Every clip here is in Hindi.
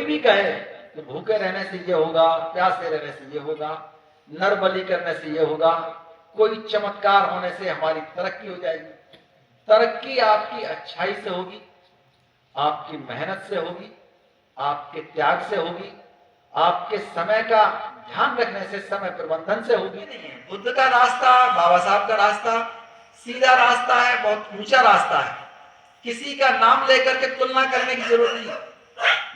कोई भी कहे कि भूखे रहने से ये होगा, प्यासे रहने से ये होगा, नर बलि करने से ये होगा, कोई चमत्कार होने से हमारी तरक्की हो जाएगी। तरक्की आपकी अच्छाई से होगी, आपकी मेहनत से होगी, आपके त्याग से होगी, आपके समय का ध्यान रखने से, समय प्रबंधन से होगी। नहीं है बुद्ध का रास्ता, बाबा साहब का रास्ता सीधा रास्ता है, बहुत ऊंचा रास्ता है। किसी का नाम लेकर के तुलना करने की जरूरत नहीं,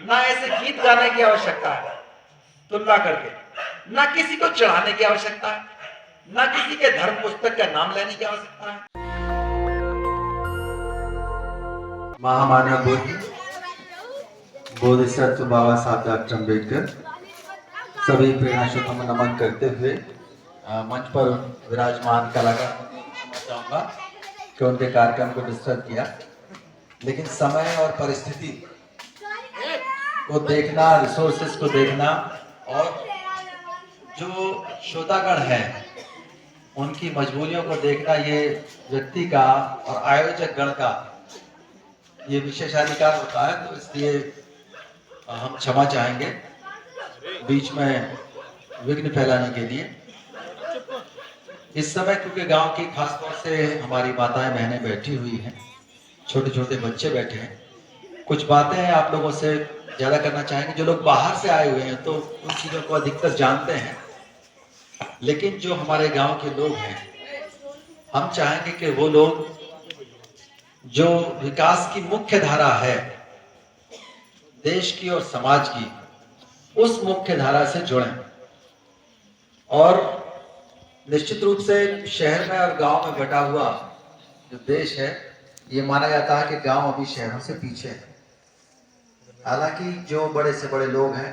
ना ऐसे गीत गाने की आवश्यकता है तुलना करके, ना किसी को चढ़ाने की आवश्यकता है, ना किसी के धर्म पुस्तक का नाम लेने की आवश्यकता है। महामानव बुद्ध बोधिसत्व बाबा साहब डॉक्टर अम्बेडकर सभी प्रेरणाशों को नमन करते हुए मंच पर विराजमान कलाकार चाहूंगा कि उनके कार्यक्रम को डिस्टर्ब किया, लेकिन समय और परिस्थिति को देखना, रिसोर्सेस को देखना और जो श्रोतागण है उनकी मजबूरियों को देखना, ये व्यक्ति का और आयोजक गण का ये विशेषाधिकार होता है। तो इसलिए हम क्षमा चाहेंगे बीच में विघ्न फैलाने के लिए। इस समय क्योंकि गांव की खासतौर से हमारी माताएं बहनें बैठी हुई हैं, छोटे छोटे बच्चे बैठे हैं, कुछ बातें आप लोगों से ज्यादा करना चाहेंगे। जो लोग बाहर से आए हुए हैं तो उन चीजों को अधिकतर जानते हैं, लेकिन जो हमारे गांव के लोग हैं, हम चाहेंगे कि वो लोग जो विकास की मुख्य धारा है देश की और समाज की, उस मुख्य धारा से जुड़ें। और निश्चित रूप से शहर में और गांव में बटा हुआ जो देश है, ये माना जाता है कि गांव अभी शहरों से पीछे है। हालांकि जो बड़े से बड़े लोग हैं,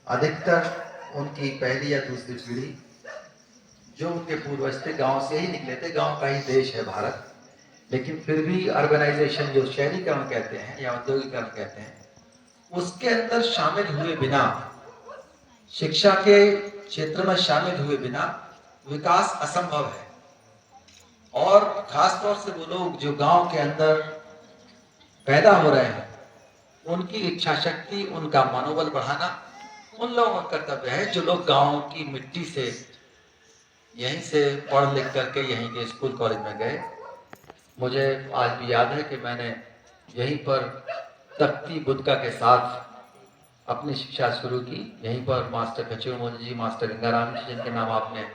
अधिकतर उनकी पहली या दूसरी पीढ़ी जो उनके पूर्वज थे गांव से ही निकले थे। गांव का ही देश है भारत, लेकिन फिर भी अर्बनाइजेशन जो शहरीकरण कहते हैं या औद्योगिकरण कहते हैं, उसके अंदर शामिल हुए बिना, शिक्षा के क्षेत्र में शामिल हुए बिना विकास असंभव है। और खासतौर से वो लोग जो गांव के अंदर पैदा हो रहे हैं, उनकी इच्छा शक्ति, उनका मनोबल बढ़ाना उन लोगों का कर्तव्य है जो लोग गांव की मिट्टी से, यहीं से पढ़ लिख करके यहीं के स्कूल कॉलेज में गए। मुझे आज भी याद है कि मैंने यहीं पर तख्ती बुद्ध के साथ अपनी शिक्षा शुरू की। यहीं पर मास्टर कचूर मोदी जी, मास्टर गंगाराम जी, जिनके नाम आपने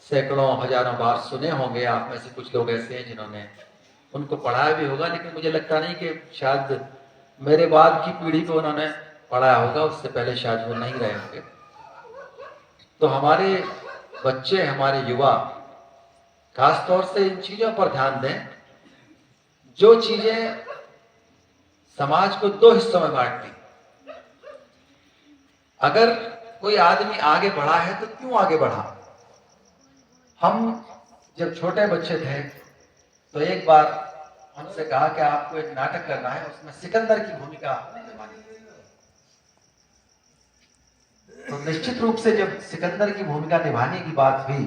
सैकड़ों हजारों बार सुने होंगे। आप में से कुछ लोग ऐसे हैं जिन्होंने उनको पढ़ाया भी होगा, लेकिन मुझे लगता नहीं कि शायद मेरे बाद की पीढ़ी को उन्होंने पढ़ाया होगा, उससे पहले शायद वो नहीं रहे होंगे। तो हमारे बच्चे, हमारे युवा खासतौर से इन चीजों पर ध्यान दें जो चीजें समाज को दो हिस्सों में बांटती। अगर कोई आदमी आगे बढ़ा है तो क्यों आगे बढ़ा? हम जब छोटे बच्चे थे तो एक बार हमसे कहा कि आपको एक नाटक करना है, उसमें सिकंदर की भूमिका निभानी है। तो निश्चित रूप से जब सिकंदर की भूमिका निभाने की बात हुई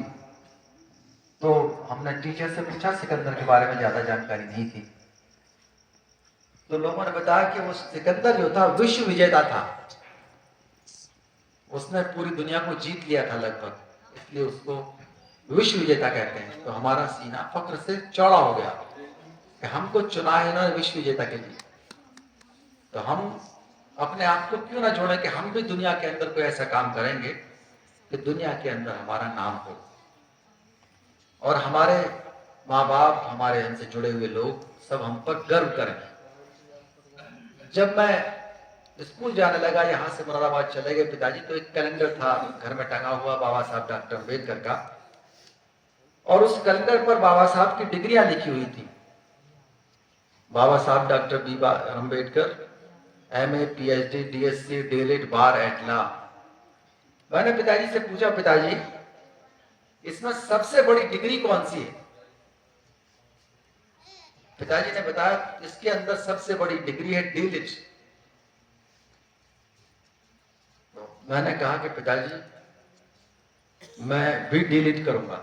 तो हमने टीचर से पूछा, सिकंदर के बारे में ज्यादा जानकारी नहीं थी। तो लोगों ने बताया कि वो सिकंदर जो था विश्व विजेता था, उसने पूरी दुनिया को जीत लिया था लगभग, इसलिए उसको विश्व विजेता कहते हैं। तो हमारा सीना फक्र से चौड़ा हो गया कि हमको चुना है इन्होंने विश्व विजेता के लिए, तो हम अपने आप को क्यों ना जोड़े कि हम भी दुनिया के अंदर कोई ऐसा काम करेंगे कि दुनिया के अंदर हमारा नाम हो और हमारे माँ बाप, हमारे हमसे जुड़े हुए लोग सब हम पर गर्व करें। जब मैं स्कूल जाने लगा, यहाँ से मुरादाबाद चले गए पिताजी, तो एक कैलेंडर था घर में टंगा हुआ बाबा साहब डॉक्टर अम्बेडकर का, और उस कैलेंडर पर बाबा साहब की डिग्रियां लिखी हुई थी। Baba Saheb doctor B Ambedkar, MA, PhD, DSc, DLED, bar at law. मैंने पिताजी से पूछा, पिताजी इसमें सबसे बड़ी डिग्री कौन सी है? पिताजी ने बताया इसके अंदर सबसे बड़ी डिग्री है DLED। मैंने कहा कि पिताजी मैं भी DLED करूंगा।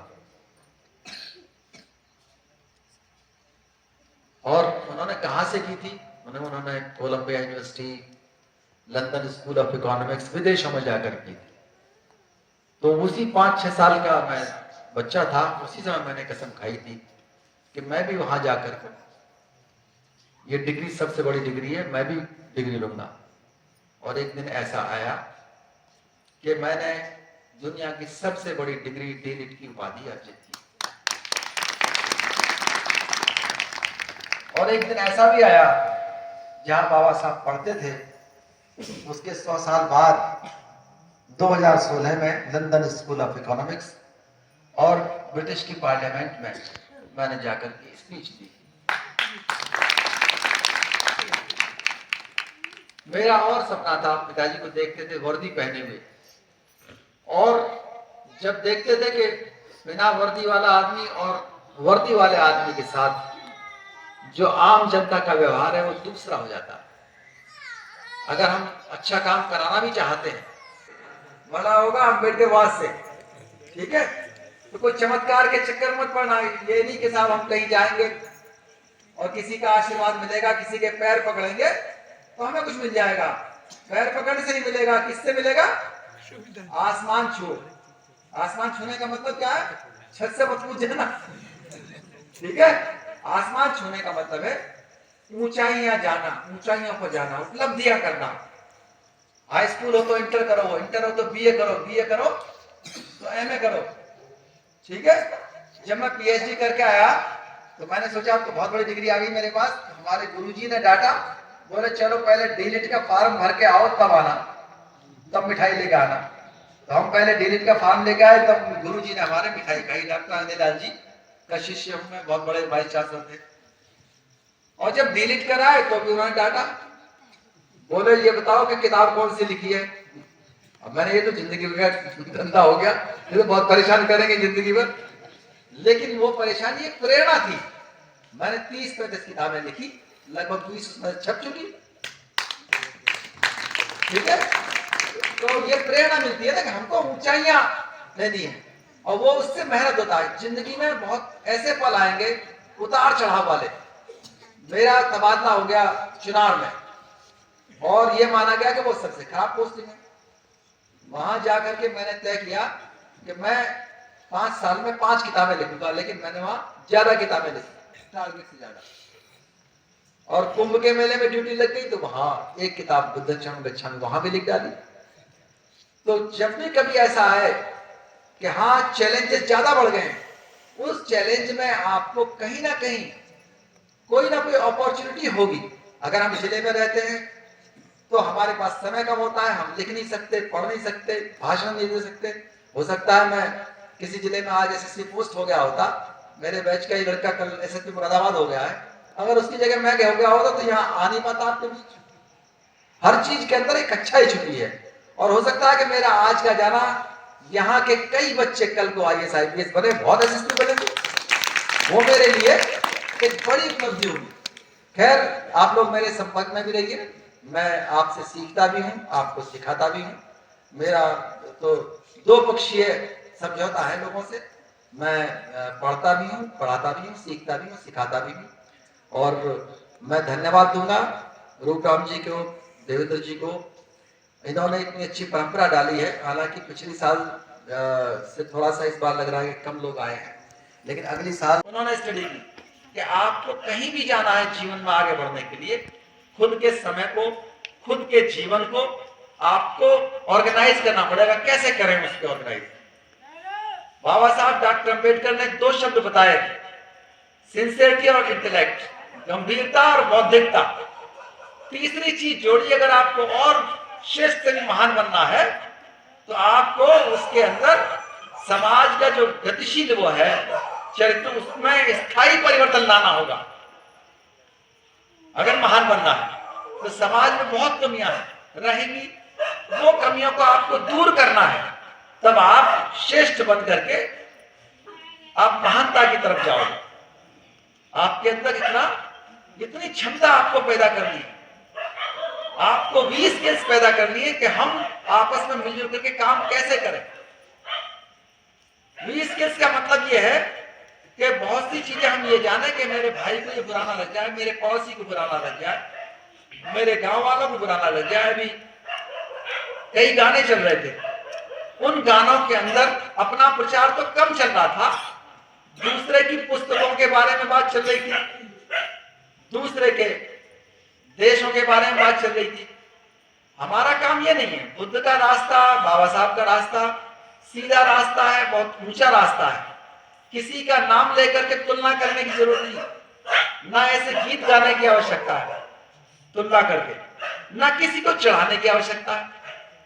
और उन्होंने कहां से की थी? उन्होंने Columbia University, London School of Economics विदेशों में जाकर की थी। तो उसी 5-6 साल का मैं बच्चा था, उसी समय मैंने कसम खाई थी कि मैं भी वहां जाकर के, ये डिग्री सबसे बड़ी डिग्री है, मैं भी डिग्री लूंगा। और एक दिन ऐसा आया कि मैंने दुनिया की सबसे बड़ी डिग्री डीलिट की उपाधि अर्जित की। और एक दिन ऐसा भी आया जहां बाबा साहब पढ़ते थे, उसके 100 साल बाद 2016 में लंदन स्कूल ऑफ इकोनॉमिक्स और ब्रिटिश की पार्लियामेंट में मैंने जाकर के स्पीच दी। मेरा और सपना था, पिताजी को देखते थे वर्दी पहने हुए, और जब देखते थे कि बिना वर्दी वाला आदमी और वर्दी वाले आदमी के साथ जो आम जनता का व्यवहार है वो दूसरा हो जाता है। अगर हम अच्छा काम कराना भी चाहते हैं, बड़ा होगा अम्बेडकरवाद से, ठीक है, तो कोई चमत्कार के चक्कर मत पड़ना। ये नहीं कि साहब हम कहीं जाएंगे और किसी का आशीर्वाद मिलेगा, किसी के पैर पकड़ेंगे तो हमें कुछ मिल जाएगा। पैर पकड़ने से नहीं मिलेगा, किससे मिलेगा? आसमान छू। आसमान छूने का मतलब क्या है? छत से मत कूद जाना, ठीक है। आसमान छूने का मतलब है ऊंचाइयां जाना, ऊंचाइयों पर जाना, उपलब्धियां करना। हाई स्कूल हो तो इंटर करो, इंटर हो तो बीए करो, बीए करो तो एमए करो, ठीक है। जब मैं पीएचडी करके आया तो मैंने सोचा अब तो बहुत बड़ी डिग्री आ गई मेरे पास। हमारे गुरुजी ने डांटा, बोले चलो पहले डीलिट का फॉर्म भर के आओ, तब आना, तब मिठाई लेके आना। तो हम पहले डीलिट का फॉर्म लेके आए, तब गुरुजी ने हमारे मिठाई खाई। डॉक्टर अनिल जी का शिष्य हूं मैं, बहुत बड़े वाइस चांसलर थे। और जब डीलिट कराए तो भी उन्होंने डांटा, बोले ये बताओ कि किताब कौन सी लिखी है। अब मैंने ये तो जिंदगी का धंधा हो गया, ये तो बहुत परेशान करेंगे जिंदगी भर। लेकिन वो परेशानी एक प्रेरणा थी। मैंने 30-35 किताबें लिखी, लगभग 20 उसमें छप चुकी, ठीक है। तो ये प्रेरणा मिलती है ना कि हमको ऊंचाइयां लेनी है, और वो उससे मेहनत होता है। जिंदगी में बहुत ऐसे पल आएंगे उतार चढ़ाव वाले। मेरा तबादला हो गया चुनाव में, और ये माना गया कि वो सबसे खराब पोस्टिंग है। वहां जाकर के मैंने तय किया कि मैं 5 साल में 5 किताबें लिखूंगा, लेकिन मैंने वहां ज्यादा किताबें लिखी, टारगेट से ज्यादा। और कुंभ के मेले में ड्यूटी लग गई तो वहां एक किताब बुद्धं गच्छामि वहां भी लिख डाली। तो जब भी कभी ऐसा आए कि हाँ चैलेंजेस ज्यादा बढ़ गए, उस चैलेंज में आपको कहीं ना कहीं कोई ना कोई अपॉर्चुनिटी होगी। अगर हम जिले में रहते हैं तो हमारे पास समय कम होता है, हम लिख नहीं सकते, पढ़ नहीं सकते, भाषण नहीं दे सकते। हो सकता है मैं किसी जिले में आज एसएससी पोस्ट हो गया होता, मेरे बैच का ही लड़का कल एसएससी मुरादाबाद हो गया है, अगर उसकी जगह मैं हो गया होता तो यहाँ आ नहीं पाता आपके बीच। हर चीज के अंदर एक अच्छाई छुपी है, और हो सकता है कि मेरा आज का जाना यहाँ के कई बच्चे कल को आईएएस आईपीएस बने, बहुत एसएसपी बने, वो मेरे लिए एक बड़ी उपलब्धि होगी। खैर आप लोग मेरे संपर्क में भी रहिए, मैं आपसे सीखता भी हूँ, आपको सिखाता भी हूँ। मेरा तो 2 पक्षीय समझौता है लोगों से। मैं पढ़ता भी हूँ, पढ़ाता भी हूँ, सीखता भी हूँ, सिखाता भी हूँ। और मैं धन्यवाद दूंगा रूपराम जी को, देवेंद्र जी को। इन्होंने इतनी अच्छी परंपरा डाली है। हालांकि पिछले साल से थोड़ा सा इस बार लग रहा है कि कम लोग आए हैं, लेकिन अगली साल उन्होंने स्टडी की कि आपको कहीं भी जाना है जीवन में आगे बढ़ने के लिए, खुद के समय को, खुद के जीवन को आपको ऑर्गेनाइज करना पड़ेगा। कैसे करें उसके ऑर्गेनाइज? बाबा साहब डॉक्टर अंबेडकर ने 2 शब्द बताए, सिंसियरिटी और इंटेलेक्ट, गंभीरता और बौद्धिकता। तीसरी चीज जोड़िए, अगर आपको और श्रेष्ठ से महान बनना है तो आपको उसके अंदर समाज का जो गतिशील वो है चरित्र, उसमें स्थायी परिवर्तन लाना होगा। अगर महान बनना है तो समाज में बहुत कमियां रहेंगी, वो कमियों को आपको दूर करना है, तब आप श्रेष्ठ बन करके आप महानता की तरफ जाओगे। आपके अंदर इतनी क्षमता आपको पैदा करनी है, आपको 20 स्किल्स पैदा करनी है कि हम आपस में मिलजुल करके काम कैसे करें। 20 स्किल्स का मतलब यह है कि बहुत सी चीजें हम ये जाने कि मेरे भाई को ये बुरा ना लग जाए, मेरे पड़ोसी को बुरा ना लग जाए, मेरे गांव वालों को बुरा ना लग जाए। अभी कई गाने चल रहे थे, उन गानों के अंदर अपना प्रचार तो कम चल रहा था, दूसरे की पुस्तकों के बारे में बात चल रही थी, दूसरे के देशों के बारे में बात चल रही थी। हमारा काम ये नहीं है। बुद्ध का रास्ता, बाबा साहब का रास्ता सीधा रास्ता है, बहुत ऊंचा रास्ता है। किसी का नाम लेकर के तुलना करने की जरूरत नहीं, ना ऐसे गीत गाने की आवश्यकता है तुलना करके, ना किसी को चढ़ाने की आवश्यकता है,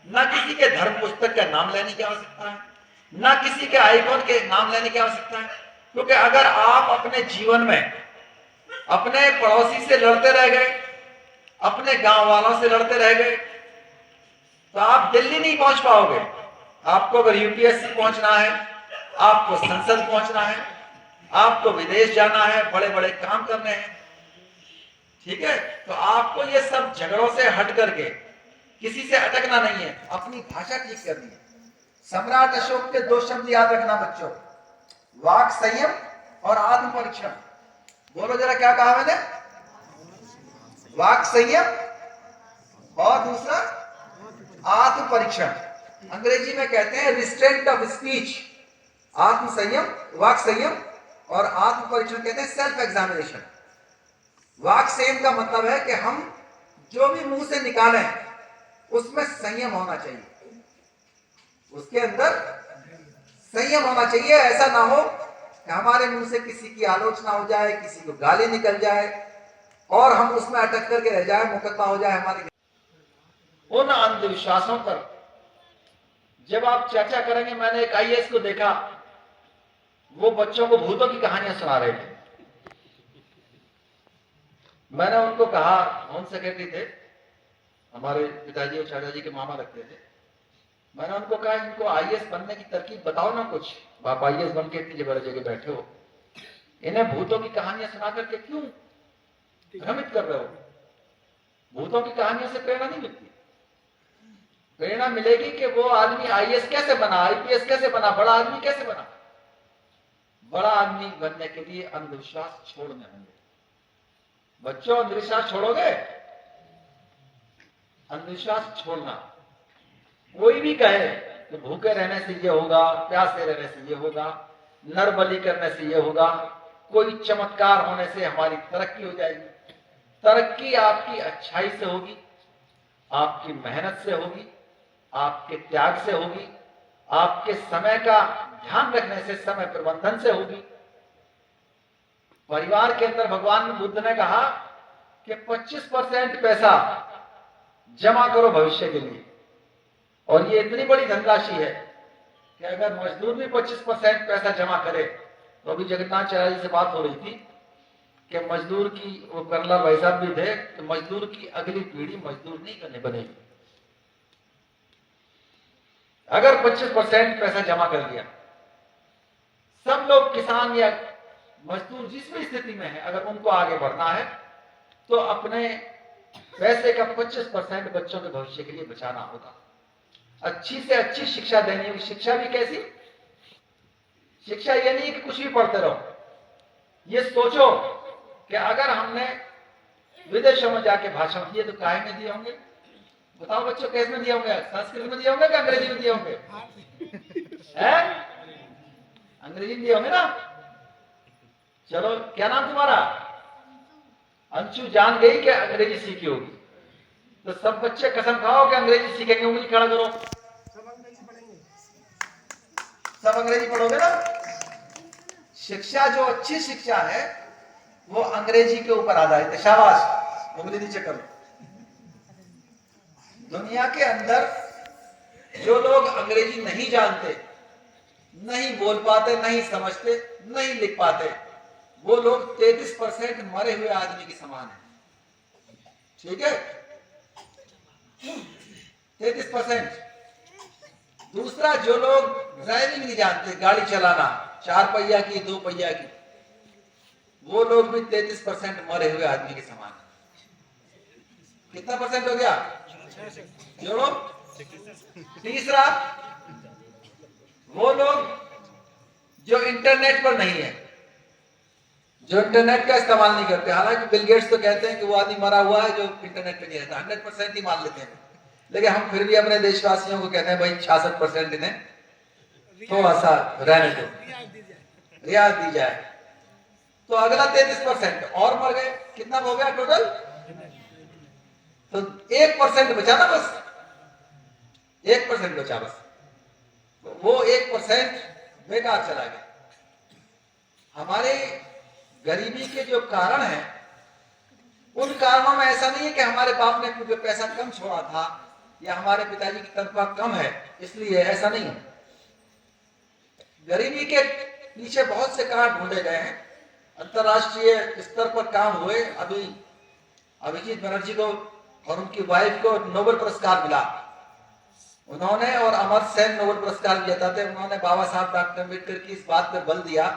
ना किसी के धर्म पुस्तक का नाम लेने की आवश्यकता है, ना किसी के आइकॉन के नाम लेने की आवश्यकता है। क्योंकि अगर आप अपने जीवन में अपने पड़ोसी से लड़ते रह गए, अपने गांव वालों से लड़ते रह गए, तो आप दिल्ली नहीं पहुंच पाओगे। आपको अगर यूपीएससी पहुंचना है, आपको संसद पहुंचना है, आपको विदेश जाना है, बड़े बड़े काम करने हैं, ठीक है, तो आपको ये सब झगड़ों से हट करके किसी से अटकना नहीं है, अपनी भाषा ठीक करनी है। सम्राट अशोक के 2 शब्द याद रखना बच्चों, वाक संयम और आत्म परीक्षण। बोलो जरा क्या कहा मैंने? वाक संयम और दूसरा आत्म परीक्षण। अंग्रेजी में कहते हैं रिस्ट्रेंट ऑफ स्पीच। आत्म संयम, वाक संयम और आत्म परीक्षण कहते हैं सेल्फ एग्जामिनेशन। वाक संयम का मतलब है कि हम जो भी मुंह से निकालें उसमें संयम होना चाहिए, उसके अंदर संयम होना चाहिए। ऐसा ना हो कि हमारे मुंह से किसी की आलोचना हो जाए, किसी को गाली निकल जाए और हम उसमें अटक करके रह जाए, मुकदमा हो जाए हमारे। उन अंधविश्वासों पर जब आप चर्चा करेंगे, मैंने एक आईएएस को देखा, वो बच्चों को भूतों की कहानियां सुना रहे थे। मैंने उनको कहा, होम सेक्रेटरी थे, हमारे पिताजी और चाचा जी के मामा लगते थे, मैंने उनको कहा इनको आईएएस बनने की तरकीब बताओ ना कुछ, आप आईएएस बन के इतनी बड़ी जगह बैठे हो, इन्हें भूतों की कहानियां सुना करके क्यों भ्रमित कर रहे हो? भूतों की कहानियों से प्रेरणा नहीं मिलती। प्रेरणा मिलेगी कि वो आदमी आईएएस कैसे बना, आईपीएस कैसे बना, बड़ा आदमी कैसे बना। बड़ा आदमी बनने के लिए अंधविश्वास छोड़ने होंगे। बच्चों, अंधविश्वास छोड़ोगे? अंधविश्वास छोड़ना। कोई भी कहे कि भूखे रहने से ये होगा, प्यासे रहने से ये होगा, नर बलि करने से ये होगा, कोई चमत्कार होने से हमारी तरक्की हो जाएगी। तरक्की आपकी अच्छाई से होगी, आपकी मेहनत से होगी, आपके त्याग से होगी, आपके समय का ध्यान रखने से, समय प्रबंधन से होगी। परिवार के अंदर भगवान बुद्ध ने कहा कि 25% पैसा जमा करो भविष्य के लिए, और ये इतनी बड़ी धनराशि है कि अगर मजदूर भी 25% पैसा जमा करे, तो अभी जगन्नाथाचार्य जी से बात हो रही थी कि मजदूर की, वो कर्नल भाई साहब भी थे, तो मजदूर की अगली पीढ़ी मजदूर नहीं करने बनेगी। अगर 25% पैसा जमा कर दिया, सब लोग किसान या मजदूर जिस भी स्थिति में है, अगर उनको आगे बढ़ना है तो अपने पैसे का 25% बच्चों के भविष्य के लिए बचाना होगा। अच्छी से अच्छी शिक्षा देनी होगी। शिक्षा भी कैसी? शिक्षा ये नहीं कि कुछ भी पढ़ते रहो। ये सोचो कि अगर हमने विदेशों में जाके भाषण दिए तो काहे में दिए होंगे? बताओ बच्चों, कैसे में दिए होंगे? संस्कृत में दिए होंगे कि अंग्रेजी में दिए होंगे? अंग्रेजी में दिए होंगे ना? चलो, क्या नाम तुम्हारा? अंशु जान गई कि अंग्रेजी सीखी होगी, तो सब बच्चे कसम खाओ कि अंग्रेजी सीखेंगे। उंगली खड़ा करो। सब अंग्रेजी पढ़ोगे ना? शिक्षा जो अच्छी शिक्षा है वो अंग्रेजी के ऊपर आधारित है। शाबाश, उंगली नीचे करो। दुनिया के अंदर जो लोग अंग्रेजी नहीं जानते, नहीं बोल पाते, नहीं समझते, नहीं लिख पाते, वो लोग 33% मरे हुए आदमी के समान है। ठीक है, 33%। दूसरा, जो लोग ड्राइविंग नहीं जानते, गाड़ी चलाना, 4 पहिया की, 2 पहिया की, वो लोग भी 33% मरे हुए आदमी के समान है। कितना परसेंट हो गया? जोड़ो। तीसरा, वो लोग जो इंटरनेट पर नहीं है, जो इंटरनेट का इस्तेमाल नहीं करते। हालांकि बिल गेट्स तो कहते हैं कि वो आदमी मरा हुआ है जो इंटरनेट पे नहीं रहता, 100% ही मान लेते हैं, लेकिन हम फिर भी अपने देशवासियों को कहते हैं भाई 66% इन्हें थोड़ा सा रहने दो, रियायत दी जाए। तो अगला 33% और मर गए। कितना हो गया टोटल? तो 1% बचा ना, बस 1% बचा बस। तो वो 1% बेकार चला गया। हमारे गरीबी के जो कारण हैं, उन कारणों में ऐसा नहीं है कि हमारे बाप ने क्योंकि पैसा कम छोड़ा था या हमारे पिताजी की तनख्वाह कम है इसलिए, ऐसा नहीं है। गरीबी के पीछे बहुत से कारण ढूंढे गए हैं। अंतरराष्ट्रीय स्तर पर काम हुए। अभी अभिजीत बनर्जी को और उनकी वाइफ को नोबेल पुरस्कार मिला। उन्होंने और अमर्त्य सेन नोबेल पुरस्कार विजेता थे। उन्होंने बाबा साहब डॉक्टर अम्बेडकर की इस बात पर बल दिया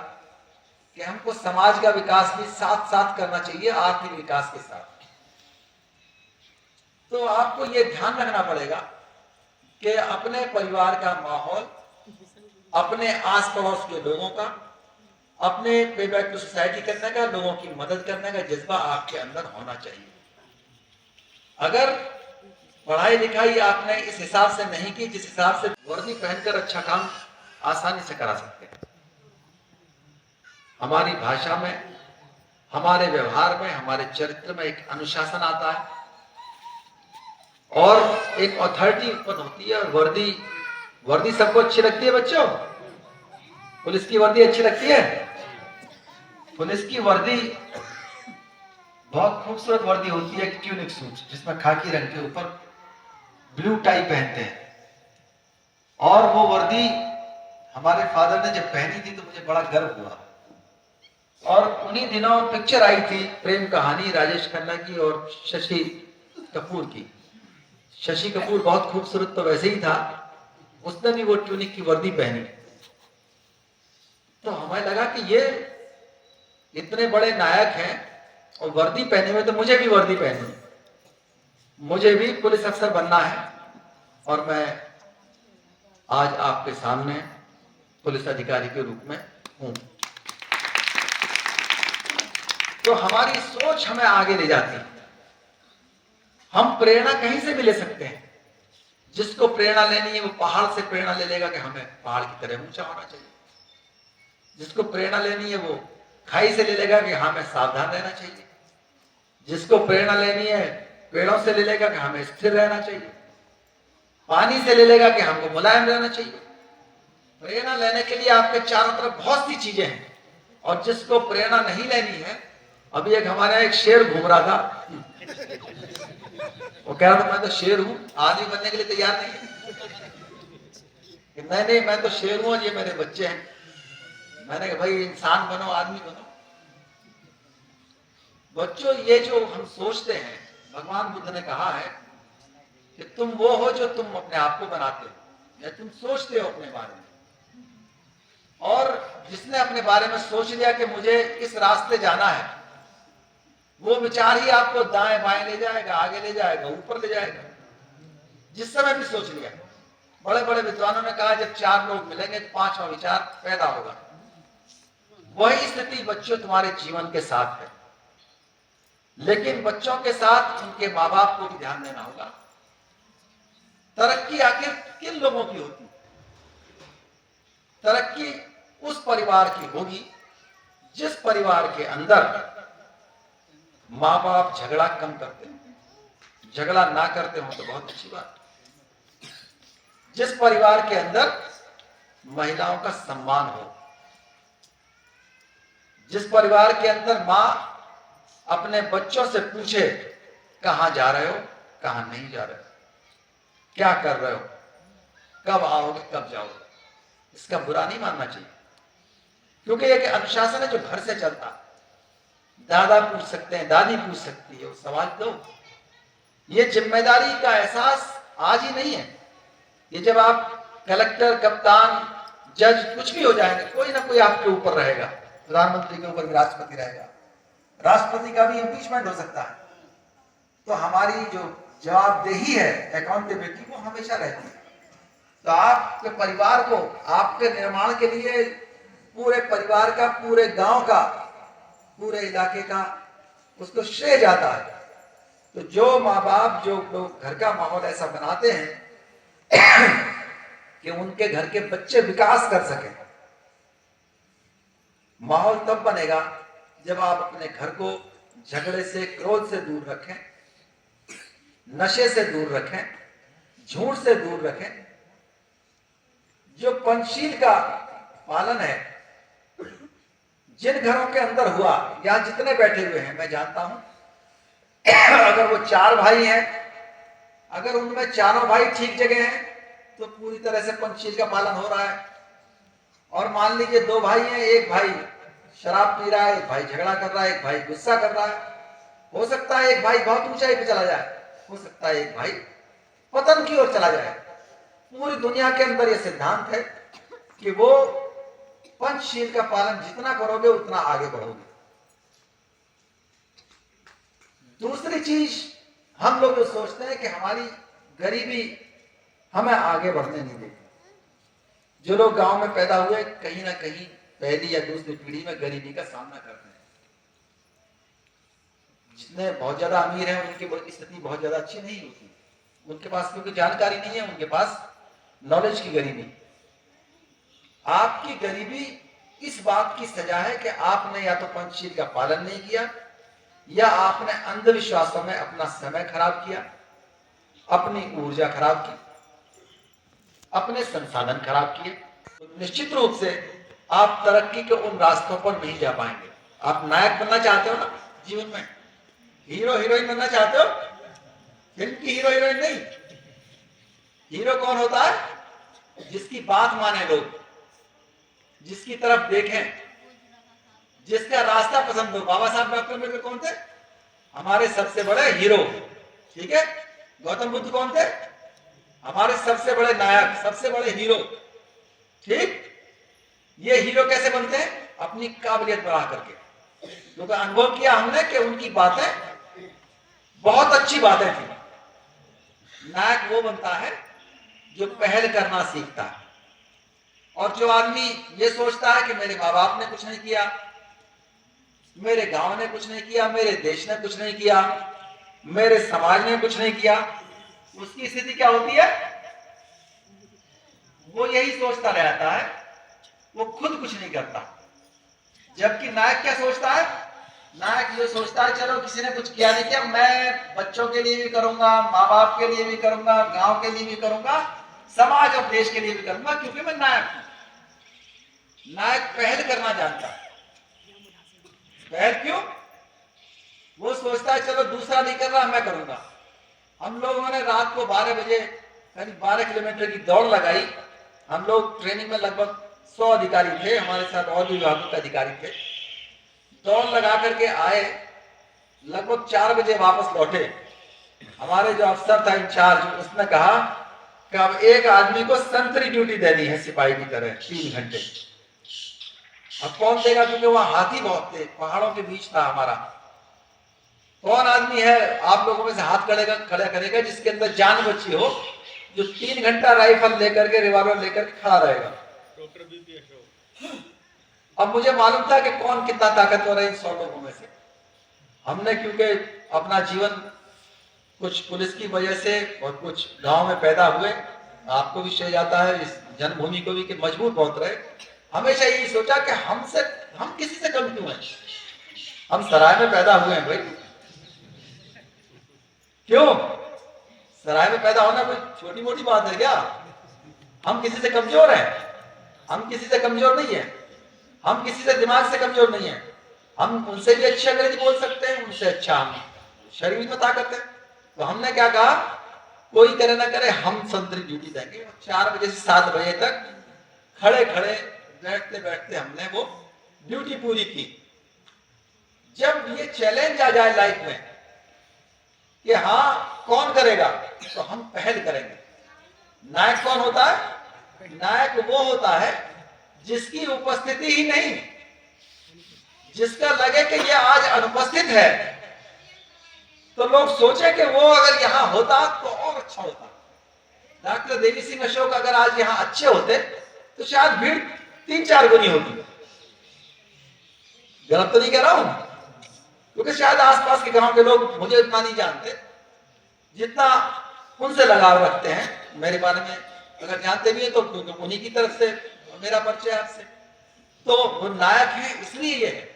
कि हमको समाज का विकास भी साथ साथ करना चाहिए आर्थिक विकास के साथ। तो आपको ये ध्यान रखना पड़ेगा कि अपने परिवार का माहौल, अपने आस पड़ोस के लोगों का, अपने पे बैक टू सोसाइटी करने का, लोगों की मदद करने का जज्बा आपके अंदर होना चाहिए। अगर पढ़ाई लिखाई आपने इस हिसाब से नहीं की जिस हिसाब से वर्दी पहनकर अच्छा काम आसानी से करा सकते हैं। हमारी भाषा में, हमारे व्यवहार में, हमारे चरित्र में एक अनुशासन आता है और एक अथॉरिटी उत्पन्न होती है। और वर्दी सबको अच्छी लगती है बच्चों? पुलिस की वर्दी अच्छी लगती है? पुलिस की वर्दी बहुत खूबसूरत वर्दी होती है, ट्यूनिक सूट, जिसमें खाकी रंग के ऊपर ब्लू टाई पहनते हैं। और वो वर्दी हमारे फादर ने जब पहनी थी तो मुझे बड़ा गर्व हुआ। और उन्हीं दिनों पिक्चर आई थी प्रेम कहानी, राजेश खन्ना की और शशि कपूर की। शशि कपूर बहुत खूबसूरत तो वैसे ही था, उसने भी वो ट्यूनिक की वर्दी पहनी। तो हमें लगा कि ये इतने बड़े नायक हैं और वर्दी पहने में, तो मुझे भी वर्दी पहनी, मुझे भी पुलिस अफसर बनना है। और मैं आज आपके सामने पुलिस अधिकारी के रूप में हूं। तो हमारी सोच हमें आगे ले जाती है। हम प्रेरणा कहीं से भी ले सकते हैं। जिसको प्रेरणा लेनी है वो पहाड़ से प्रेरणा ले लेगा कि हमें पहाड़ की तरह ऊंचा होना चाहिए। जिसको प्रेरणा लेनी है वो खाई से ले लेगा कि हमें सावधान रहना चाहिए। जिसको प्रेरणा लेनी है पेड़ों से ले लेगा कि हमें स्थिर रहना चाहिए। पानी से ले लेगा कि हमको मुलायम रहना चाहिए। प्रेरणा लेने के लिए आपके चारों तरफ बहुत सी चीजें हैं। और जिसको प्रेरणा नहीं लेनी है, अभी एक हमारे यहाँ एक शेर घूम रहा था, वो कह रहा था मैं तो शेर हूं, आदमी बनने के लिए तैयार नहीं है। नहीं, मैं तो शेर हूं, ये मेरे बच्चे हैं। मैंने कहा भाई इंसान बनो, आदमी बनो। बच्चों, ये जो हम सोचते हैं, भगवान बुद्ध ने कहा है कि तुम वो हो जो तुम अपने आप को बनाते हो या तुम सोचते हो अपने बारे में। और जिसने अपने बारे में सोच लिया कि मुझे इस रास्ते जाना है, वो विचार ही आपको दाएं बाएं ले जाएगा, आगे ले जाएगा, ऊपर ले जाएगा। जिस समय भी सोच लिया। बड़े बड़े विद्वानों ने कहा जब चार लोग मिलेंगे तो पांचवा विचार पैदा होगा। वही स्थिति बच्चों तुम्हारे जीवन के साथ है। लेकिन बच्चों के साथ उनके माँ बाप को भी ध्यान देना होगा। तरक्की आखिर किन लोगों की होती है? तरक्की उस परिवार की होगी जिस परिवार के अंदर माँ बाप झगड़ा कम करते हो। झगड़ा ना करते हो तो बहुत अच्छी बात। जिस परिवार के अंदर महिलाओं का सम्मान हो, जिस परिवार के अंदर माँ अपने बच्चों से पूछे कहां जा रहे हो, कहां नहीं जा रहे हो, क्या कर रहे हो, कब आओगे, कब जाओगे, इसका बुरा नहीं मानना चाहिए। क्योंकि एक अनुशासन है जो घर से चलता। दादा पूछ सकते हैं, दादी पूछ सकती है, सवाल दो। ये जिम्मेदारी का एहसास आज ही नहीं है। ये जब आप कलेक्टर, कप्तान, जज कुछ भी हो जाएंगे, कोई ना कोई आपके ऊपर रहेगा। प्रधानमंत्री के ऊपर भी राष्ट्रपति रहेगा, राष्ट्रपति का भी इम्पीचमेंट हो सकता है। तो हमारी जो जवाबदेही है, अकाउंटेबिलिटी, वो हमेशा रहती है। तो आपके परिवार को, आपके निर्माण के लिए पूरे परिवार का, पूरे गांव का, पूरे इलाके का उसको श्रेय जाता है। तो जो माँ बाप, जो लोग घर का माहौल ऐसा बनाते हैं कि उनके घर के बच्चे विकास कर सके, माहौल तब बनेगा जब आप अपने घर को झगड़े से, क्रोध से दूर रखें, नशे से दूर रखें, झूठ से दूर रखें। जो पंचशील का पालन है, जिन घरों के अंदर हुआ, यहां जितने बैठे हुए हैं मैं जानता हूं, अगर वो 4 भाई हैं, अगर उनमें चारों भाई ठीक जगह हैं तो पूरी तरह से पंचशील का पालन हो रहा है। और मान लीजिए 2 भाई हैं, एक भाई शराब पी रहा है, एक भाई झगड़ा कर रहा है, एक भाई गुस्सा कर रहा है, हो सकता है एक भाई बहुत ऊंचाई पे चला जाए, हो सकता है एक भाई पतन की ओर चला जाए। पूरी दुनिया के अंदर यह सिद्धांत है कि वो पंचशील का पालन जितना करोगे उतना आगे बढ़ोगे। दूसरी चीज, हम लोग जो सोचते हैं कि हमारी गरीबी हमें आगे बढ़ने नहीं देती। जो लोग गांव में पैदा हुए, कहीं ना कहीं पहली या दूसरी पीढ़ी में गरीबी का सामना करते हैं। जितने बहुत ज्यादा अमीर हैं उनकी स्थिति बहुत ज्यादा अच्छी नहीं होती, उनके पास क्योंकि जानकारी नहीं है, उनके पास नॉलेज की गरीबी। आपकी गरीबी इस बात की सजा है कि आपने या तो पंचशील का पालन नहीं किया, या आपने अंधविश्वासों में अपना समय खराब किया, अपनी ऊर्जा खराब की, अपने संसाधन खराब किए। तो निश्चित रूप से आप तरक्की के उन रास्तों पर नहीं जा पाएंगे। आप नायक बनना चाहते हो ना जीवन में, हीरो हीरोइन बनना चाहते हो, फिल्म की हीरो हीरोइन नहीं। हीरो कौन होता है? जिसकी बात माने लोग, जिसकी तरफ देखें, जिसका रास्ता पसंद हो। बाबा साहब डॉक्टर अम्बेडकर कौन थे? हमारे सबसे बड़े हीरो। ठीक है। गौतम बुद्ध कौन थे? हमारे सबसे बड़े नायक, सबसे बड़े हीरो। ठीक। ये हीरो कैसे बनते हैं? अपनी काबिलियत बढ़ा करके। क्योंकि अनुभव किया हमने कि उनकी बातें बहुत अच्छी बातें थी। नायक वो बनता है जो पहल करना सीखता है। और जो आदमी ये सोचता है कि मेरे माँ बाप ने कुछ नहीं किया, मेरे गांव ने कुछ नहीं किया, मेरे देश ने कुछ नहीं किया, मेरे समाज ने कुछ नहीं किया, उसकी स्थिति क्या होती है? वो यही सोचता रहता है, वो खुद कुछ नहीं करता। जबकि नायक क्या सोचता है? नायक ये सोचता है चलो किसी ने कुछ किया नहीं किया, मैं बच्चों के लिए भी करूंगा, माँ बाप के लिए भी करूंगा, गांव के लिए भी करूंगा, समाज और देश के लिए भी करूंगा, क्योंकि मैं नायक हूं। नायक पहल करना जानता है। पहल क्यों? वो सोचता है चलो दूसरा नहीं कर रहा, मैं करूंगा। हम लोगों ने रात को 12 बजे करीब 12 किलोमीटर की दौड़ लगाई। हम लोग ट्रेनिंग में लगभग 100 अधिकारी थे, हमारे साथ और भी विभागों के अधिकारी थे। दौड़ लगा करके आए, लगभग 4 बजे वापस लौटे। हमारे जो अफसर था इंचार्ज, उसने कहा कि अब एक आदमी को संतरी ड्यूटी दे दी है सिपाही की तरह 3 घंटे। अब कौन देगा? क्योंकि वहां हाथी बहुत थे, पहाड़ों के बीच था हमारा। कौन आदमी है आप लोगों में से हाथ खड़ा करेगा जिसके अंदर जान बची हो, जो 3 घंटा राइफल लेकर के, रिवॉल्वर लेकर के खड़ा रहेगा? Doctor BP Ashok. अब मुझे मालूम था कि कौन कितना ताकतवर है इन 100 लोगों में से। हमने क्योंकि अपना जीवन कुछ पुलिस की वजह से और कुछ गांव में पैदा हुए, आपको भी श्रेय जाता है इस जन्मभूमि को भी कि मजबूत बहुत रहे। हमेशा यही सोचा कि हम किसी से कम क्यों हैं? हम सराय में पैदा हुए हैं भाई। क्यों? सराय में पैदा होना कोई छोटी मोटी बात है क्या? हम किसी से कमजोर हैं? हम किसी से कमजोर नहीं है। हम किसी से दिमाग से कमजोर नहीं है। हम उनसे भी अच्छी अंग्रेजी बोल सकते हैं, उनसे अच्छा हम शरीर में ताकत है। तो हमने क्या कहा, कोई करे ना करे, हम संतरी ड्यूटी देंगे। 4 बजे से 7 बजे तक खड़े खड़े, बैठते बैठते हमने वो ड्यूटी पूरी की। जब ये चैलेंज आ जाए लाइफ में कि हाँ कौन करेगा, तो हम पहल करेंगे। नायक कौन होता है? नायक वो होता है जिसकी उपस्थिति ही नहीं, जिसका लगे कि ये आज अनुपस्थित है, तो लोग सोचे कि वो अगर यहां होता तो और अच्छा होता। डॉक्टर देवी सिंह अशोक अगर आज यहां अच्छे होते तो शायद भीड़ 3-4 गुनी होती। गलत तो नहीं कह रहा हूं, क्योंकि शायद आसपास के गांव के लोग मुझे इतना नहीं जानते, जितना उनसे लगाव रखते हैं, मेरे बारे में अगर जानते भी हैं तो उन्हीं की तरफ से मेरा परिचय आपसे। तो वो नायक है इसलिए ये है,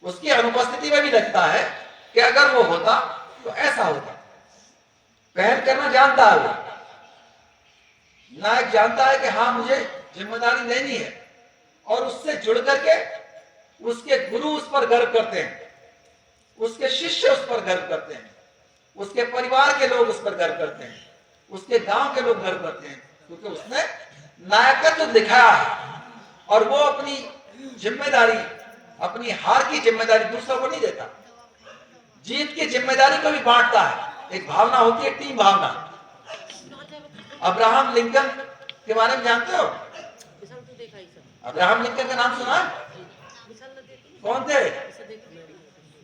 उसकी अनुपस्थिति में भी लगता है कि अगर वो होता तो ऐसा होता। पहल करना जानता है वो नायक, जानता है कि हाँ मुझे जिम्मेदारी लेनी है, और उससे जुड़ करके उसके गुरु उस पर गर्व करते हैं, उसके शिष्य उस पर गर्व करते हैं, उसके परिवार के लोग उस पर गर्व करते हैं, उसके गांव के लोग गर्व करते हैं, क्योंकि उसने नायकत्व दिखाया है। और वो अपनी जिम्मेदारी, अपनी हार की जिम्मेदारी दूसरों को नहीं देता, जीत की जिम्मेदारी को भी बांटता है। एक भावना होती है, टीम भावना। अब्राहम लिंकन के बारे में जानते हो? अब्राहम लिंकन का नाम सुना? कौन थे?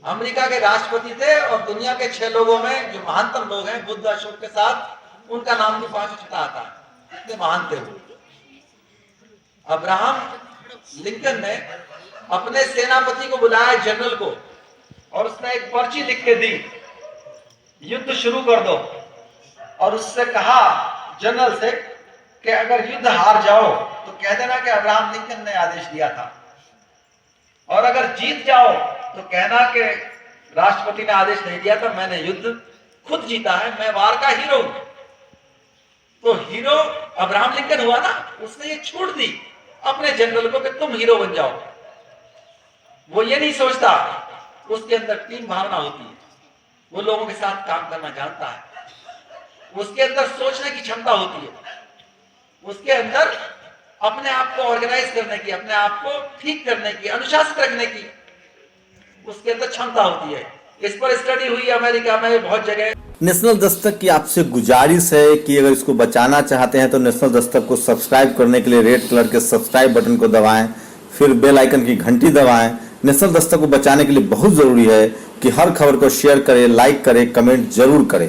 अमेरिका के राष्ट्रपति थे, और दुनिया के 6 लोगों में जो महानतम लोग हैं, बुद्ध अशोक के साथ उनका नाम भी 5 छठा आता है, इतने महान थे वो। अब्राहम लिंकन ने अपने सेनापति को बुलाया, जनरल को, और उसने एक पर्ची लिख के दी, युद्ध शुरू कर दो। और उससे कहा जनरल से कि अगर युद्ध हार जाओ तो कह देना कि अब्राहम लिंकन ने आदेश दिया था, और अगर जीत जाओ तो कहना कि राष्ट्रपति ने आदेश नहीं दिया था, मैंने युद्ध खुद जीता है, मैं वार का हीरो हूं। तो हीरो अब्राहम लिंकन हुआ ना, उसने ये छूट दी अपने जनरल को कि तुम हीरो बन जाओ। वो ये नहीं सोचता, उसके अंदर टीम भावना होती है, वो लोगों के साथ काम करना जानता है, उसके अंदर सोचने की क्षमता होती है, उसके अंदर अपने आप को ऑर्गेनाइज करने की, अपने आप को ठीक करने की, अनुशासित रखने की उसके अंदर क्षमता होती है। इस पर स्टडी हुई अमेरिका में बहुत जगह। नेशनल दस्तक की आपसे गुजारिश है कि अगर इसको बचाना चाहते हैं तो नेशनल दस्तक को सब्सक्राइब करने के लिए रेड कलर के सब्सक्राइब बटन को दबाएं, फिर बेल आइकन की घंटी दबाएं। नेशनल दस्तक को बचाने के लिए बहुत जरूरी है कि हर खबर को शेयर करें, लाइक करें, कमेंट जरूर करें।